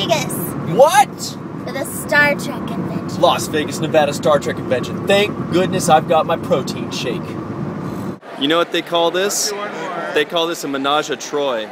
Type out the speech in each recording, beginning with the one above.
Vegas. What? For the Star Trek convention. Las Vegas, Nevada Star Trek convention. Thank goodness I've got my protein shake. You know what they call this? They call this a menage a trois.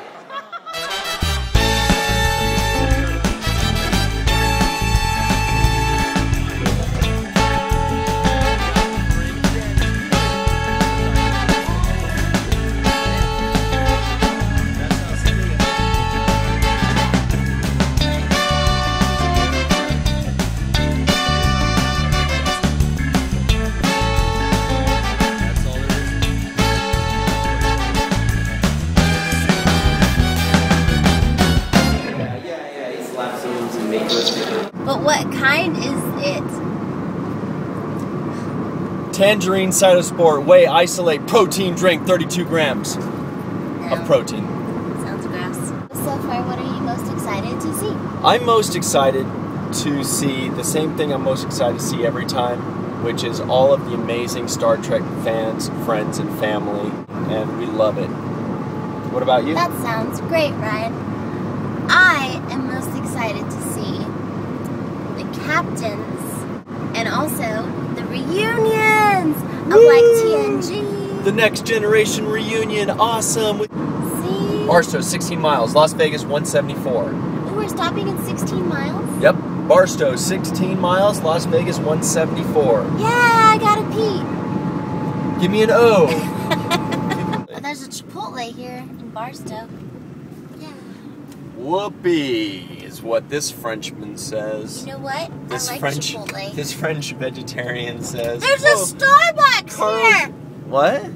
But what kind is it? Tangerine Cytosport Whey Isolate Protein Drink, 32 grams of protein. Sounds gross. So far, what are you most excited to see? I'm most excited to see the same thing I'm most excited to see every time, which is all of the amazing Star Trek fans, friends, and family, and we love it. What about you? That sounds great, Ryan. I am most excited to see the captains and also the reunions of like TNG. The Next Generation reunion, awesome. See? Barstow, 16 miles, Las Vegas, 174. Ooh, we're stopping at 16 miles? Yep, Barstow, 16 miles, Las Vegas, 174. Yeah, I gotta pee. Give me an O. Oh, there's a Chipotle here in Barstow. Yeah. Whoopee is what this Frenchman says. You know what? This I like French, Chipotle. this French vegetarian says. There's a Starbucks here! What?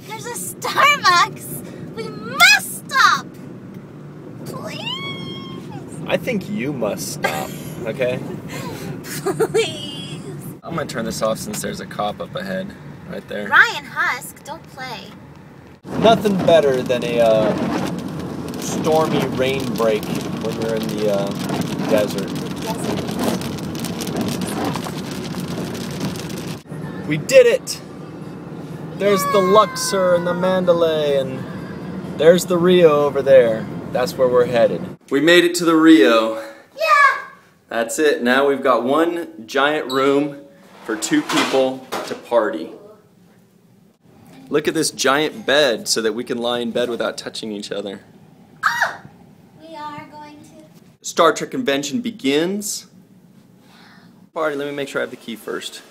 There's a Starbucks! We must stop! Please! I think you must stop, okay? Please! I'm gonna turn this off since there's a cop up ahead, right there. Ryan Husk, don't play. Nothing better than a stormy rain break when you're in the desert. We did it! There's the Luxor and the Mandalay, and there's the Rio over there. That's where we're headed. We made it to the Rio. Yeah! That's it. Now we've got one giant room for 2 people to party. Look at this giant bed so that we can lie in bed without touching each other. Oh! We are going to... Star Trek convention begins. Party, let me make sure I have the key first.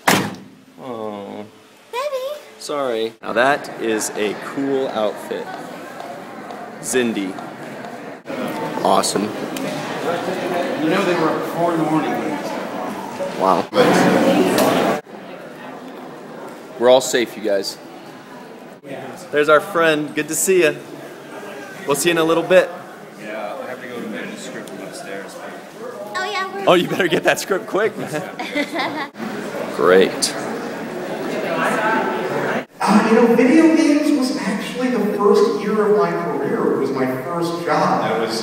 Oh. Baby! Sorry. Now that is a cool outfit. Zindi. Awesome. You know they were up 4 in the morning. Wow. We're all safe, you guys. There's our friend. Good to see you. We'll see you in a little bit. Yeah, I have to go to the script from upstairs. Oh yeah, we're... Oh, you better get that script quick, man. Great. You know, video games was actually the first year of my career. It was my first job. That was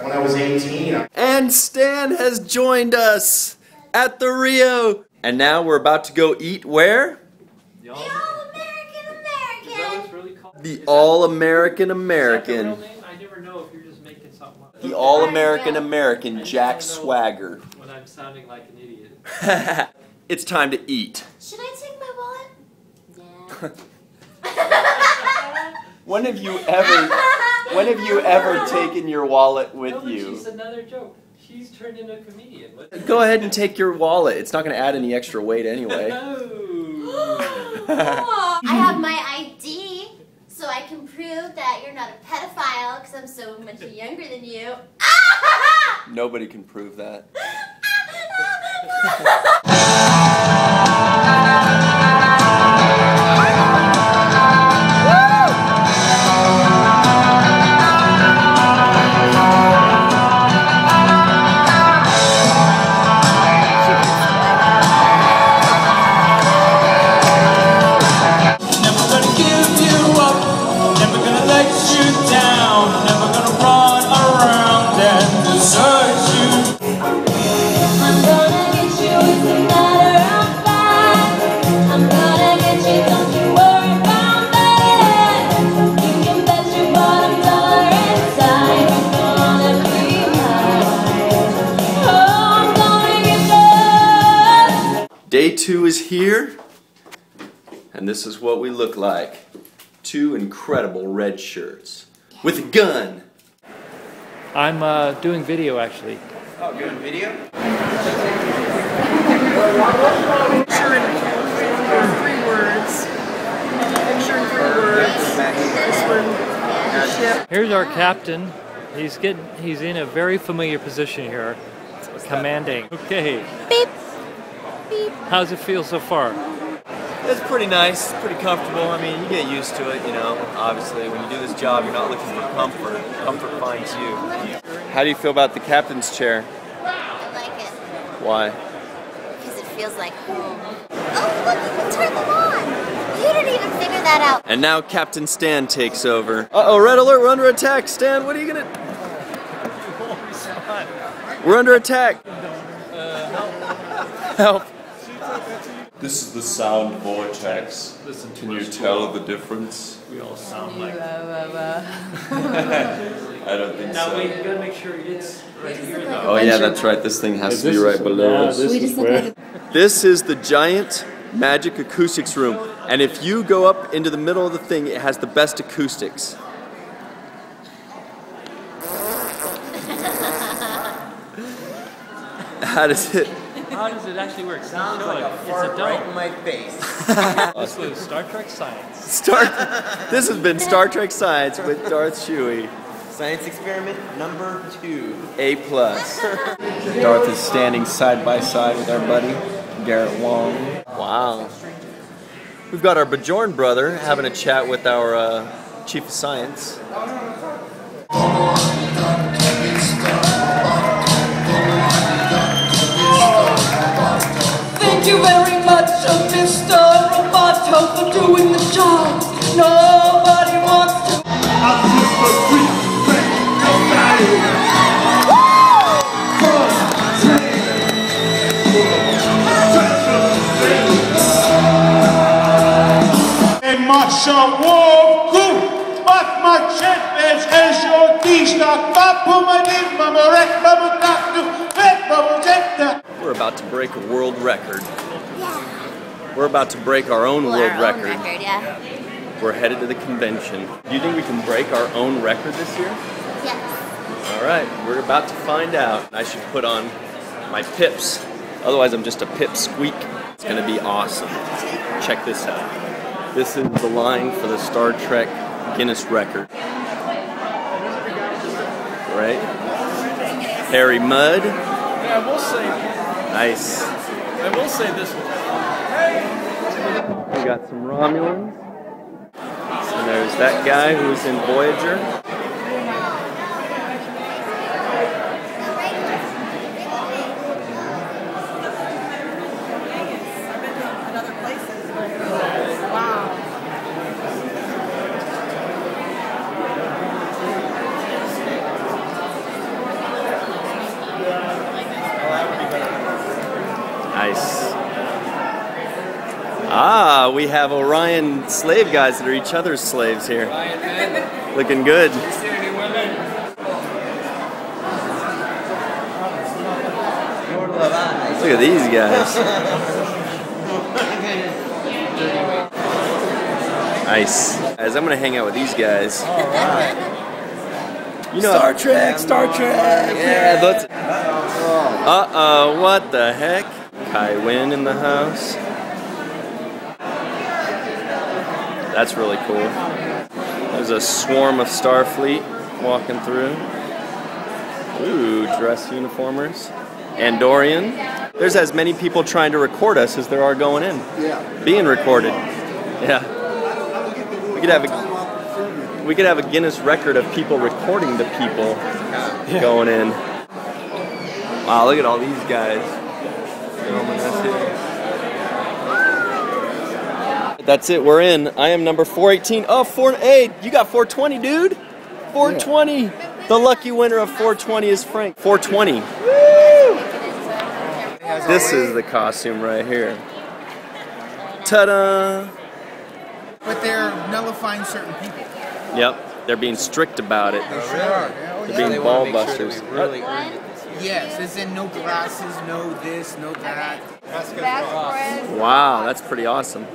when I was 18. And Stan has joined us at the Rio. And now we're about to go eat where? The All-American American! The All-American American. I never know if you're just making something up. The All-American American Jack Swagger. When I'm sounding like an idiot. It's time to eat. Should I take my wallet? Yeah. When have you ever taken your wallet with you? She's another joke. She's turned into a comedian. Go ahead and take your wallet. It's not going to add any extra weight anyway. I have my ID, so I can prove that you're not a pedophile because I'm so much younger than you. Nobody can prove that. I'm gonna get you. 2 is here. And this is what we look like. 2 incredible red shirts. With a gun. I'm doing video actually. Oh, doing video? Picture in 3 words. Picture in 3 words. This one. Here's our captain. He's in a very familiar position here. Commanding. Okay. Beep. Beep. How's it feel so far? It's pretty nice, pretty comfortable. I mean, you get used to it, you know. Obviously, when you do this job, you're not looking for comfort. Comfort finds you. How do you feel about the captain's chair? I like it. Why? Because it feels like home. Oh, look, you can turn them on. You didn't even figure that out. And now Captain Stan takes over. Uh-oh, red alert, we're under attack. Stan, what are you gonna... We're under attack. Help. This is the sound vortex. Can you tell the difference? We all sound like. I don't think Now so. wait, you gotta make sure it's right here though. Oh yeah, that's right. This thing has to be right below us. This is the giant magic acoustics room. And if you go up into the middle of the thing, it has the best acoustics. How does it? How does it actually work? Sounds like a fart right in my face. This was Star Trek Science. This has been Star Trek Science with Darth Shuey. Science experiment number 2. A+. Darth is standing side by side with our buddy, Garrett Wong. Wow. We've got our Bajorn brother having a chat with our Chief of Science. Thank you very much, Mr. Roboto, for doing the job. Nobody wants to. We're about to break a world record. Yeah. We're about to break our own Well, world our own record. yeah. We're headed to the convention. Do you think we can break our own record this year? Yes. All right, we're about to find out. I should put on my pips. Otherwise, I'm just a pip squeak. It's gonna be awesome. Check this out. This is the line for the Star Trek Guinness record. Right? Harry Mudd. Yeah, I will say. Nice. I will say this one. We got some Romulans. And there's that guy who's in Voyager. Nice. Ah, we have Orion slave guys that are each other's slaves here. Looking good. Look at these guys. Nice. Guys, I'm gonna hang out with these guys. You know, Star Trek, Star Trek. Yeah, that's. Uh-oh, what the heck? Kai Wynn in the house. That's really cool. There's a swarm of Starfleet walking through. Ooh, dress uniformers. Andorian. There's as many people trying to record us as there are going in. Yeah. Being recorded. Yeah. We could have a Guinness record of people recording the people going in. Wow, look at all these guys filming us here. That's it, we're in. I am number 418. Oh, hey, you got 420, dude. 420. Yeah. The lucky winner of 420 is Frank. 420. Woo! This is the costume right here. Ta-da! But they're nullifying certain people. Yep, they're being strict about it. They sure are. They're being ball busters. Yes, it's in no glasses, no this, no that. Wow, that's pretty awesome.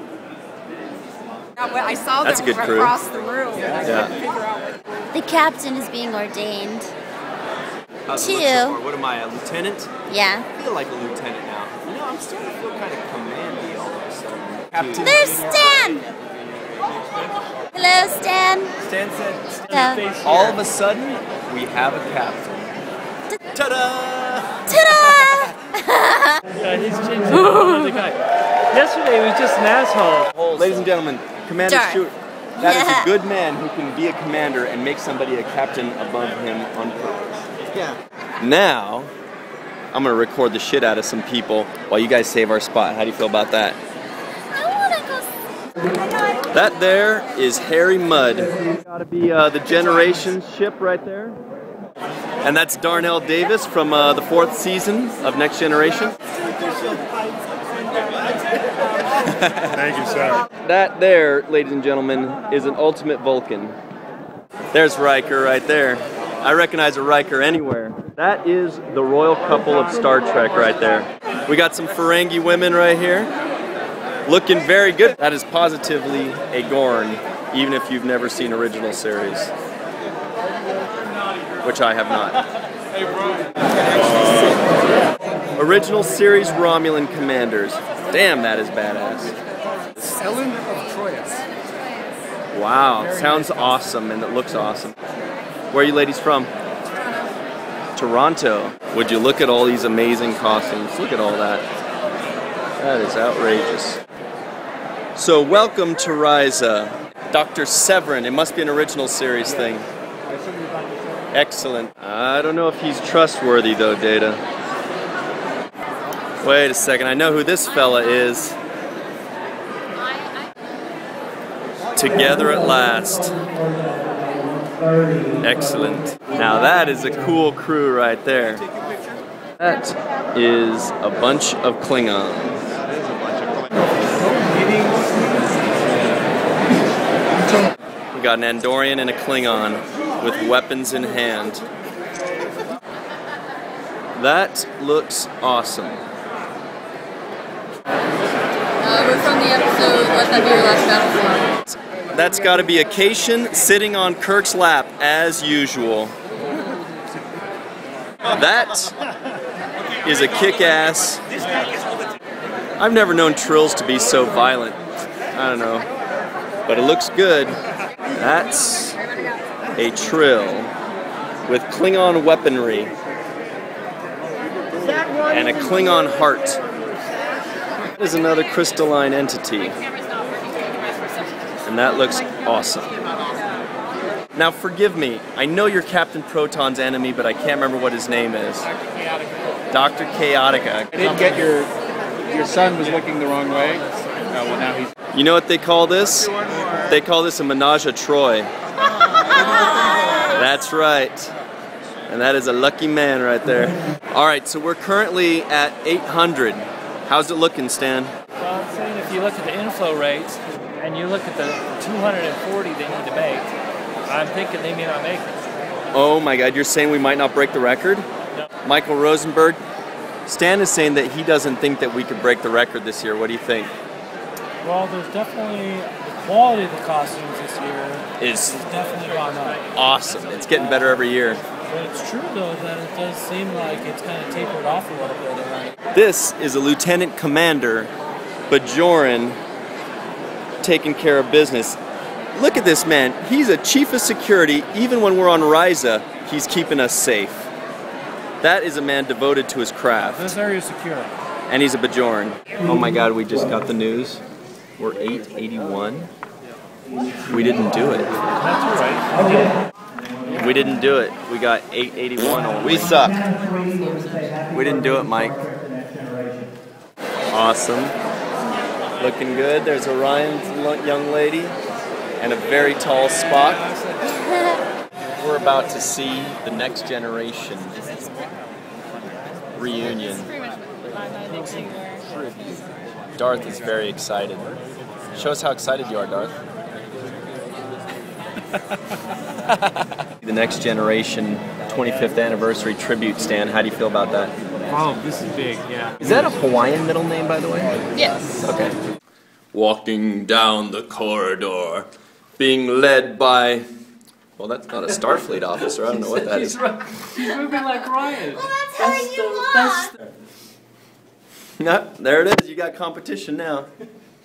I saw That's a them good crew. across the room, and I couldn't figure out what. The captain is being ordained. How's it look so far? What am I, a lieutenant? Yeah. I feel like a lieutenant now. You know, I'm starting to feel kind of commandy all of a sudden. Captain. There's Stan! Hello, Stan. Stan said, Hello. all of a sudden, we have a captain. Ta-da! Ta-da! Yeah, he's changed the guy. Yesterday he was just an asshole. Ladies and gentlemen, Commander Darn. Stewart, that is a good man who can be a commander and make somebody a captain above him on purpose. Yeah. Now, I'm going to record the shit out of some people while you guys save our spot. How do you feel about that? That there is Harry Mudd. Gotta be the Generations ship right there. And that's Darnell Davis from the 4th season of Next Generation. Thank you, sir. That there, ladies and gentlemen, is an ultimate Vulcan. There's Riker right there. I recognize a Riker anywhere. That is the royal couple of Star Trek right there. We got some Ferengi women right here. Looking very good. That is positively a Gorn, even if you've never seen original series. Which I have not. Original series Romulan commanders. Damn, that is badass. Ellen of Troyes. Wow, sounds awesome and it looks awesome. Where are you ladies from? Toronto. Would you look at all these amazing costumes? Look at all that. That is outrageous. So welcome to Ryza. Dr. Severin. It must be an original series thing. Excellent. I don't know if he's trustworthy though, Data. Wait a second, I know who this fella is. Together at last. Excellent. Now that is a cool crew right there. That is a bunch of Klingons. We got an Andorian and a Klingon with weapons in hand. That looks awesome. We're from the episode, Let That Be Your Last Battle Song. That's got to be a Cation sitting on Kirk's lap, as usual. That is a kick-ass. I've never known Trills to be so violent. I don't know. But it looks good. That's a Trill with Klingon weaponry and a Klingon heart. That is another crystalline entity. And that looks awesome. Now forgive me, I know you're Captain Proton's enemy, but I can't remember what his name is. Dr. Chaotica. I didn't get your son was looking the wrong way. Well, now he's... You know what they call this? They call this a menage a Troy. That's right. And that is a lucky man right there. Alright, so we're currently at 800. How's it looking, Stan? Well, I'm saying if you look at the inflow rates and you look at the 240 they need to make, I'm thinking they may not make it. Oh my god, you're saying we might not break the record? No. Michael Rosenberg, Stan is saying that he doesn't think that we could break the record this year. What do you think? Well, there's definitely the quality of the costumes this year Is has definitely gone up. awesome. It's getting better every year. But it's true though that it does seem like it's kind of tapered off a little bit. This is a Lieutenant Commander Bajoran taking care of business. Look at this man. He's a chief of security. Even when we're on Ryza, he's keeping us safe. That is a man devoted to his craft. This area is secure. And he's a Bajoran. Oh my god, we just got the news. We're 881. We didn't do it. That's all right. We didn't do it. We got 881 only. We suck. We didn't do it, Mike. Awesome. Looking good. There's Orion's young lady and a very tall Spock. We're about to see the Next Generation reunion. Darth is very excited. Show us how excited you are, Darth. The Next Generation 25th anniversary tribute stand. How do you feel about that? Oh, this is big, yeah. Is that a Hawaiian middle name, by the way? Yes. Okay. Walking down the corridor, being led by... Well, that's not a Starfleet officer. I don't know what that is. He's moving like Ryan. Well, that's how you walk. No, there it is. You got competition now.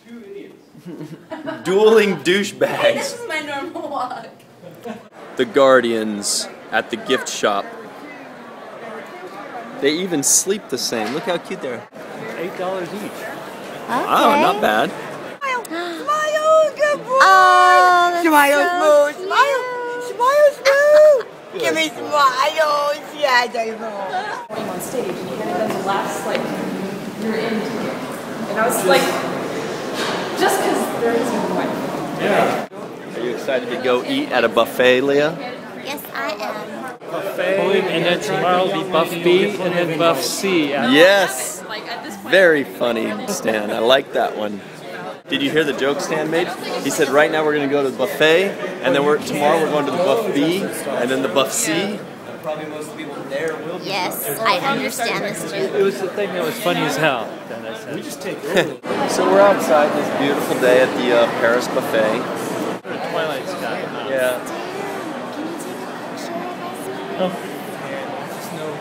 Two idiots. Dueling douchebags. This is my normal walk. The Guardians at the gift shop. They even sleep the same. Look how cute they are. $8 each. Wow, not bad. Oh, that's Smile so smooth, cute. smile, smile smooth. Give me smiles, yeah, I know. On stage, and you kind of done the last, like, you're in. And I was like, just because there is no point. Yeah. Are you excited to go eat at a buffet, Leah? Yes, I am. Buffet, and then tomorrow will be Buff B, and then Buff C. Yes! Like, at this point, Very funny, Stan. I like that one. Did you hear the joke Stan made? He said right now we're going to go to the buffet, and then tomorrow we're going to the Buff B, and then the Buff C. Probably most people there will be. Yes, I understand this joke. It was the thing that was funny as hell. We just take So we're outside this beautiful day at the Paris buffet. Twilight Sky. Yeah.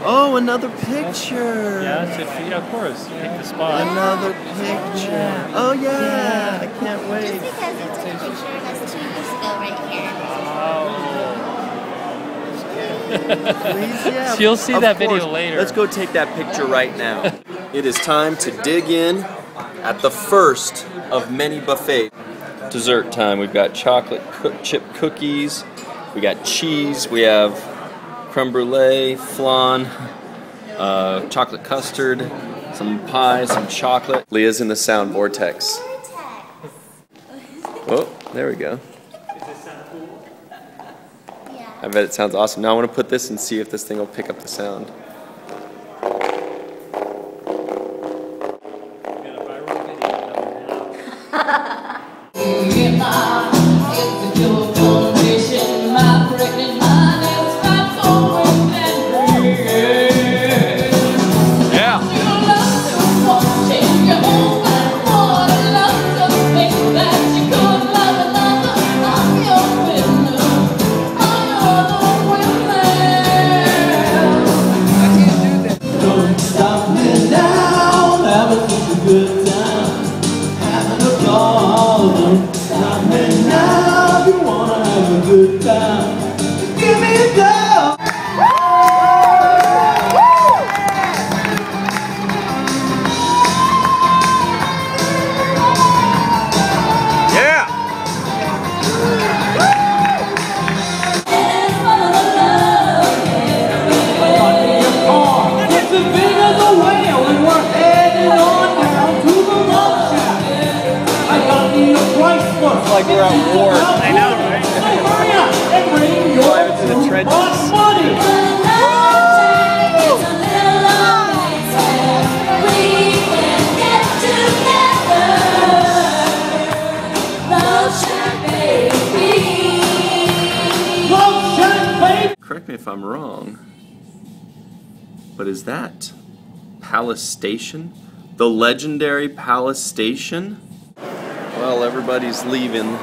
Oh, another picture. Yeah, of course. Pick the spot. Another picture. Oh yeah, I can't Just wait. because you took a picture of us 2 years ago right here. Please, yeah. You'll see Of that course. video later. Let's go take that picture right now. It is time to dig in at the first of many buffets. Dessert time. We've got chocolate chip cookies. We got cheese. We have creme brulee, flan, chocolate custard, some pie, some chocolate. Leah's in the sound vortex. Oh, there we go. I bet it sounds awesome. Now I want to put this and see if this thing will pick up the sound. Like we're at war. I know, right? Drive into the trenches. Correct me if I'm wrong, but is that Palace Station? The legendary Palace Station? Well, everybody's leaving.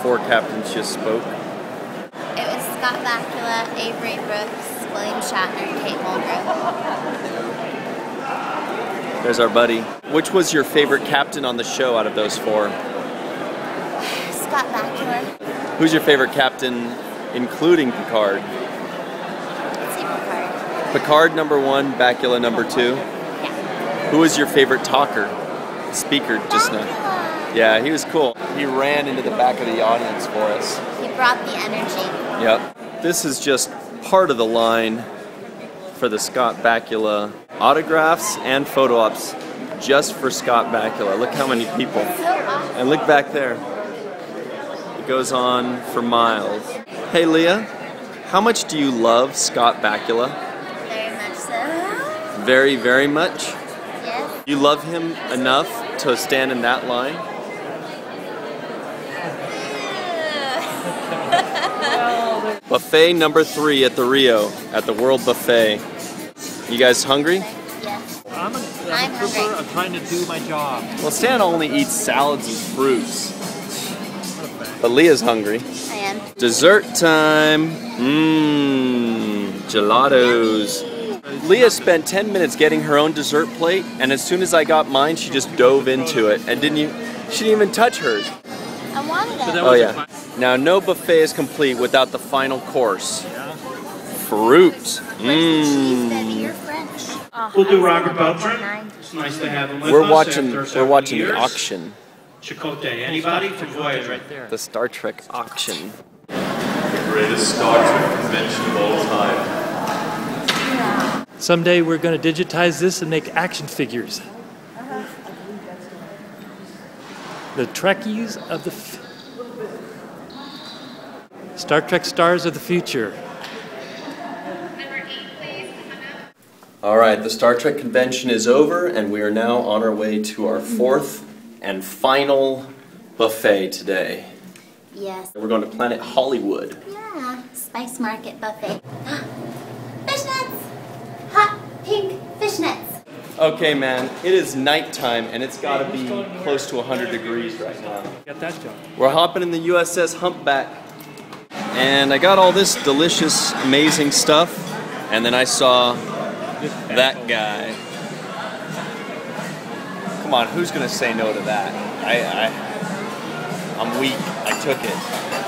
4 captains just spoke. It was Scott Bakula, Avery Brooks, William Shatner, Kate Mulgrew. There's our buddy. Which was your favorite captain on the show out of those 4? Scott Bakula. Who's your favorite captain, including Picard? Let's say Picard. Picard #1, Bakula #2. Yeah. Who was your favorite talker? Speaker just now. Yeah, he was cool. He ran into the back of the audience for us. He brought the energy. Yep. This is just part of the line for the Scott Bakula autographs and photo ops just for Scott Bakula. Look how many people. And look back there. It goes on for miles. Hey Leah, how much do you love Scott Bakula? Very much so. Very, very much? Yes. You love him enough to stand in that line? Buffet number 3 at the Rio, at the World Buffet. You guys hungry? Yes. I'm a I'm trooper. hungry. I'm trying to do my job. Well, Stan only eats salads and fruits. But Leah's hungry. I am. Dessert time. Gelatos. Leah spent 10 minutes getting her own dessert plate, and as soon as I got mine, she just dove into it and she didn't even touch hers. I wanted it. Oh yeah. Now no buffet is complete without the final course. Fruit. You're French. We'll do Robert Beltran. It's nice to have him with We're us watching after the auction. Chakotay. Anybody from Voyager? Right there. The Star Trek auction. The greatest Star Trek convention of all time. Someday we're going to digitize this and make action figures. The Trekkies of the Star Trek stars of the future. All right, the Star Trek convention is over, and we are now on our way to our 4th and final buffet today. Yes. We're going to Planet Hollywood. Yeah. Spice Market Buffet. Fishnets! Hot pink fishnets. Okay, man, it is nighttime, and it's got to be close to 100 degrees right now. Got that job. We're hopping in the USS Humpback, and I got all this delicious, amazing stuff, and then I saw that guy. Come on, who's gonna say no to that? I'm weak. I took it,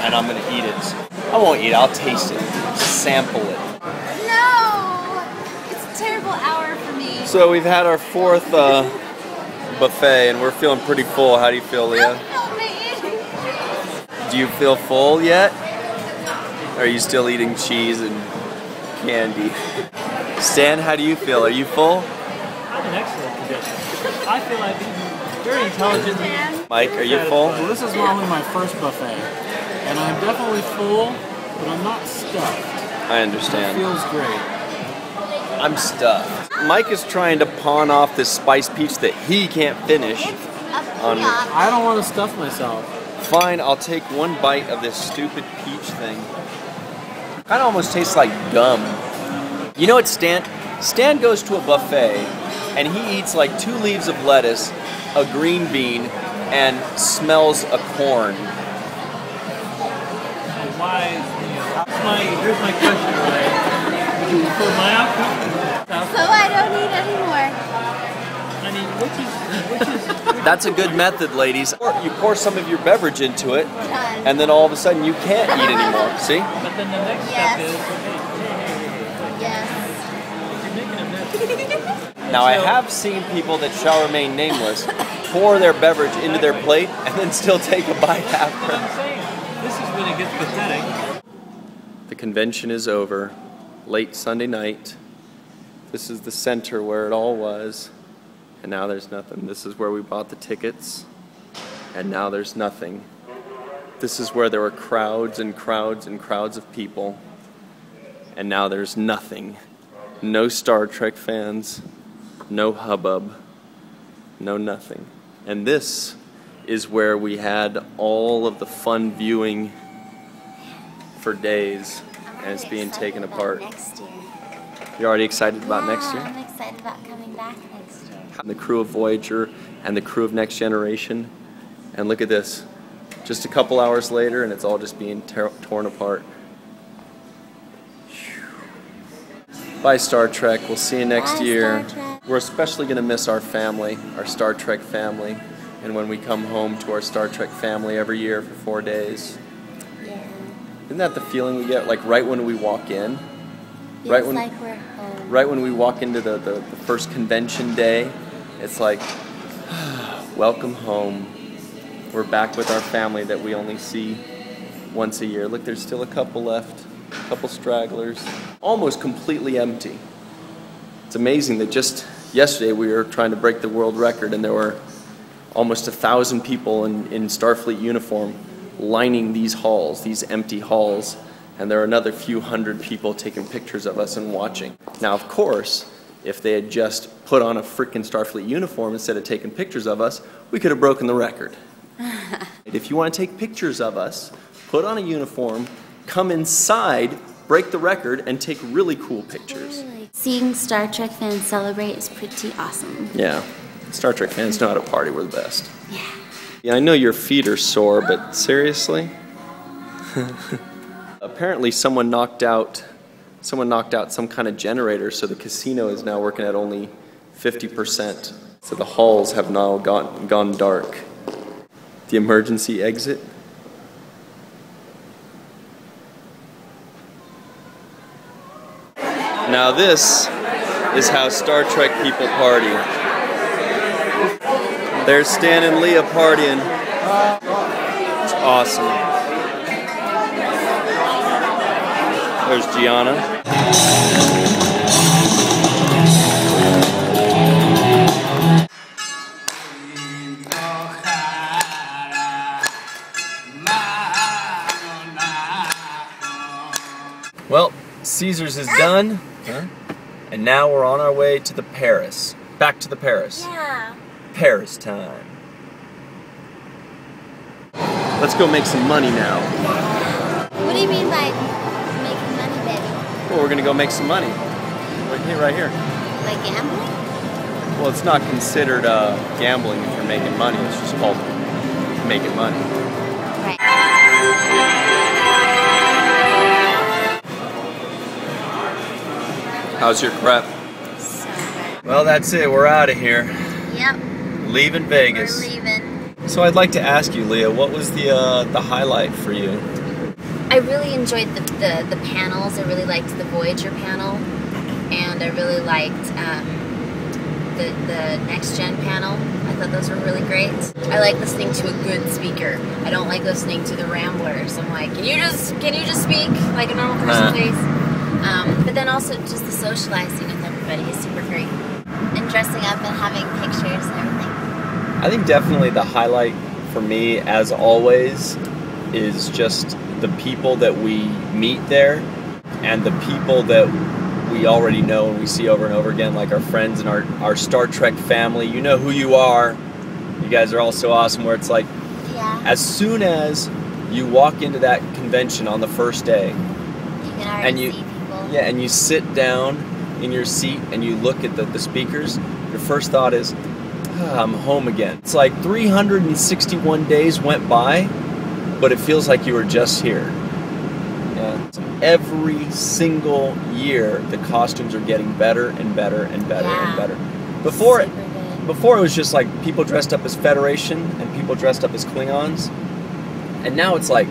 and I'm gonna eat it. I won't eat it. I'll taste it, sample it. No! It's a terrible hour for me. So we've had our 4th buffet, and we're feeling pretty full. How do you feel, Leah? Do you feel full yet? Or are you still eating cheese and candy? Stan, how do you feel? Are you full? I'm in excellent condition. I feel I've eaten very intelligently. Mike, are you full? Well, this is only my first buffet, and I'm definitely full, but I'm not stuffed. I understand. It feels great. I'm stuffed. Mike is trying to pawn off this spice peach that he can't finish. I don't want to stuff myself. Fine, I'll take one bite of this stupid peach thing. Kind of almost tastes like gum. You know what, Stan? Stan goes to a buffet and he eats like 2 leaves of lettuce, a green bean, and smells a corn. Here's my question, Ray. Would you prefer my outfit? So I don't eat anymore. I mean, which is That's a good method, ladies. You pour some of your beverage into it, and then all of a sudden you can't eat anymore. See? But then the next step is, Now I have seen people that shall remain nameless pour their beverage into their plate and then still take a bite after. I'm saying, this is when it gets pathetic. The convention is over. Late Sunday night. This is the center where it all was. And now there's nothing. This is where we bought the tickets. And now there's nothing. This is where there were crowds and crowds and crowds of people. And now there's nothing. No Star Trek fans. No hubbub. No nothing. And this is where we had all of the fun viewing for days. And it's being taken apart. Next year. You're already excited about next year? I'm excited about coming back next year. The crew of Voyager and the crew of Next Generation. And look at this. Just a couple hours later and it's all just being torn apart. Bye, Star Trek. We'll see you next year. We're especially going to miss our family, our Star Trek family. And when we come home to our Star Trek family every year for 4 days. Yeah. Isn't that the feeling we get, like right when we walk in? Feels like we're home. Right when we walk into the first convention day, it's like, welcome home. We're back with our family that we only see once a year. Look, there's still a couple left, a couple stragglers. Almost completely empty. It's amazing that just yesterday we were trying to break the world record and there were almost 1,000 people in Starfleet uniform lining these halls, these empty halls, and there are another few hundred people taking pictures of us and watching. Now, of course, if they had just put on a freaking Starfleet uniform instead of taking pictures of us, we could have broken the record. If you want to take pictures of us, put on a uniform, come inside, break the record, and take really cool pictures. Seeing Star Trek fans celebrate is pretty awesome. Yeah, Star Trek fans know how to party. We're the best. Yeah, I know your feet are sore, but seriously? Apparently someone knocked out some kind of generator, so the casino is now working at only 50%. So the halls have now gone dark. The emergency exit. Now this is how Star Trek people party. There's Stan and Leah partying. It's awesome. There's Gianna. Well, Caesars is done, and now we're on our way to the Paris. Back to the Paris. Yeah. Paris time. Let's go make some money now. What do you mean by making money, baby? Well, we're gonna go make some money. Right here. Like gambling? Well, it's not considered gambling if you're making money. It's just called making money. Right. How's your prep? Well, that's it. We're out of here. Yep. Leaving Vegas. We're leaving. So I'd like to ask you, Leah, what was the highlight for you? I really enjoyed the panels. I really liked the Voyager panel, and I really liked the Next Gen panel. I thought those were really great. I like listening to a good speaker. I don't like listening to the ramblers. I'm like, can you just speak like a normal person, please? But then also just the socializing with everybody is super great. And dressing up and having pictures and everything. I think definitely the highlight for me, as always, is just the people that we meet there and the people that we already know and we see over and over again, like our friends and our Star Trek family. You know who you are. You guys are all so awesome, where it's like, as soon as you walk into that convention on the first day, you can already see people. Yeah, and you sit down in your seat and you look at the speakers, your first thought is, I'm home again. It's like 361 days went by, but it feels like you were just here. Yeah. So every single year, the costumes are getting better and better and better and better. Before it was just like people dressed up as Federation and people dressed up as Klingons. And now it's like,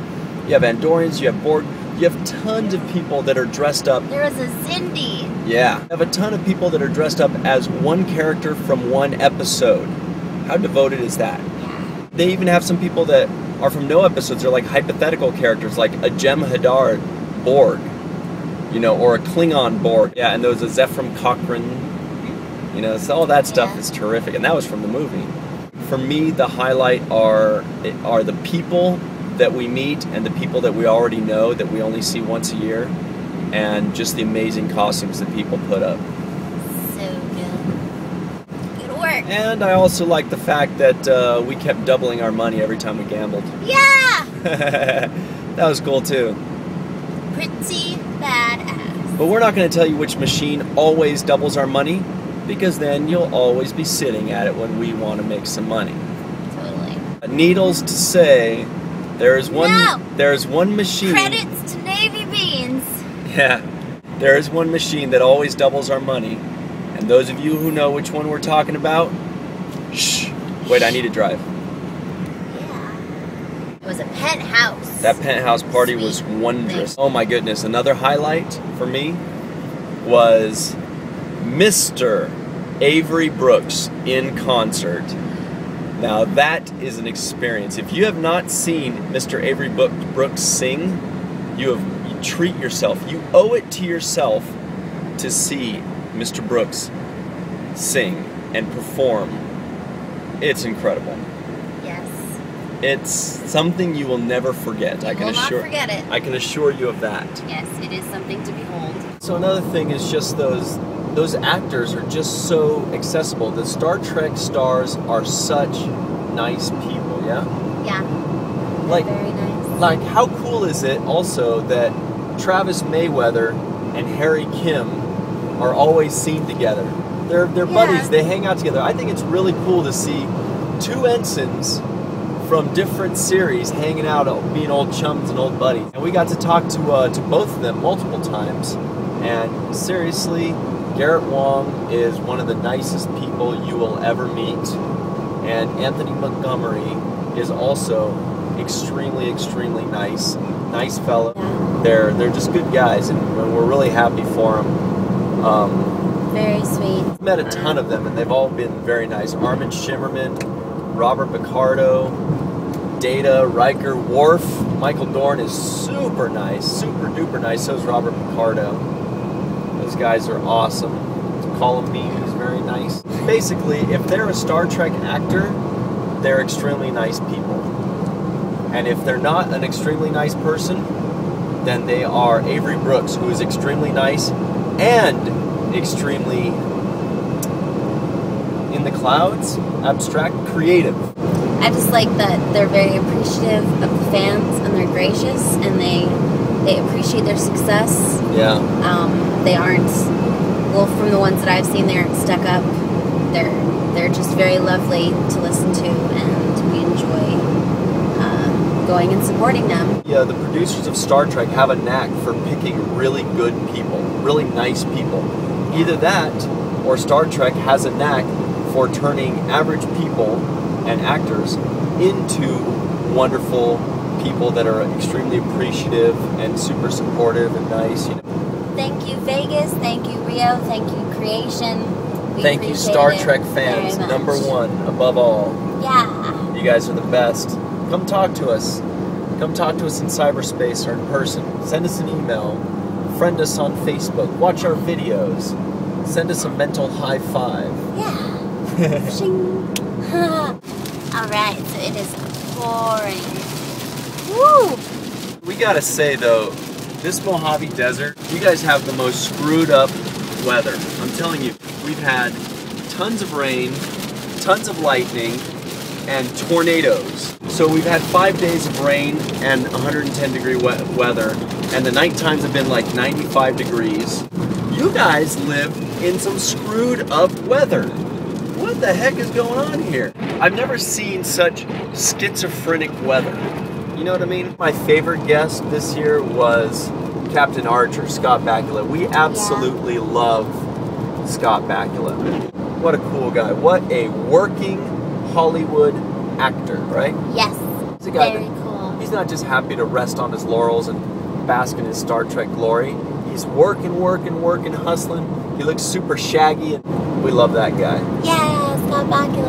you have Andorians, you have Borg, you have tons of people that are dressed up. There was a Cindy. Yeah. You have a ton of people that are dressed up as one character from one episode. How devoted is that? Yeah. They even have some people that are from no episodes. They're like hypothetical characters, like a Jem Hadar Borg, you know, or a Klingon Borg. Yeah, and there was a Zephram Cochrane, you know, so all that stuff is terrific. And that was from the movie. For me, the highlight are the people that we meet and the people that we already know that we only see once a year, and just the amazing costumes that people put up. So good. Good work. And I also like the fact that we kept doubling our money every time we gambled. Yeah! That was cool too. Pretty badass. But we're not going to tell you which machine always doubles our money, because then you'll always be sitting at it when we want to make some money. Totally. Needless to say, there is one machine. Credits to Navy Beans. Yeah, there is one machine that always doubles our money, and those of you who know which one we're talking about, shh. Wait, I need to drive. Yeah. It was a penthouse. That penthouse party was wondrous. Oh my goodness! Another highlight for me was Mr. Avery Brooks in concert. Now that is an experience. If you have not seen Mr. Avery Brooks sing, you treat yourself. You owe it to yourself to see Mr. Brooks sing and perform. It's incredible. Yes. It's something you will never forget. I can not forget it. I can assure you of that. Yes, it is something to behold. So another thing is just those actors are just so accessible. The Star Trek stars are such nice people, yeah? Yeah. Like, very nice. Like, how cool is it also that Travis Mayweather and Harry Kim are always seen together? They're buddies. They hang out together. I think it's really cool to see two ensigns from different series hanging out, being old chums and old buddies. And we got to talk to both of them multiple times. And seriously, Garrett Wong is one of the nicest people you will ever meet. And Anthony Montgomery is also extremely, extremely nice. Nice fellow. They're just good guys, and we're really happy for them. Very sweet. I've met a ton of them, and they've all been very nice. Armin Shimmerman, Robert Picardo, Data, Riker, Worf. Michael Dorn is super nice, super duper nice. So is Robert Picardo. Those guys are awesome. Colin Bean is very nice. Basically, if they're a Star Trek actor, they're extremely nice people. And if they're not an extremely nice person, then they are Avery Brooks, who is extremely nice and extremely in the clouds, abstract, creative. I just like that they're very appreciative of the fans, and they're gracious, and they appreciate their success. Yeah. They aren't, well, from the ones that I've seen, they aren't stuck up. They're just very lovely to listen to, and we enjoy going and supporting them. Yeah, the producers of Star Trek have a knack for picking really good people, really nice people. Either that, or Star Trek has a knack for turning average people and actors into wonderful people that are extremely appreciative and super supportive and nice. You know. Thank you, Vegas. Thank you, Rio. Thank you, Creation. Thank you, Star Trek fans. #1 above all. Yeah. You guys are the best. Come talk to us. Come talk to us in cyberspace or in person. Send us an email. Friend us on Facebook. Watch our videos. Send us a mental high five. Yeah. Alright, so it is pouring. Woo! We gotta say though, this Mojave Desert, you guys have the most screwed up weather. I'm telling you, we've had tons of rain, tons of lightning, and tornadoes. So we've had 5 days of rain and 110 degree weather, and the night times have been like 95 degrees. You guys live in some screwed up weather. What the heck is going on here? I've never seen such schizophrenic weather. You know what I mean? My favorite guest this year was Captain Archer, Scott Bakula. We absolutely love Scott Bakula. What a cool guy. What a working Hollywood actor, right? Yes. He's a guy very cool. He's not just happy to rest on his laurels and bask in his Star Trek glory. He's working, hustling. He looks super shaggy, and we love that guy. Yeah, Scott Bakula.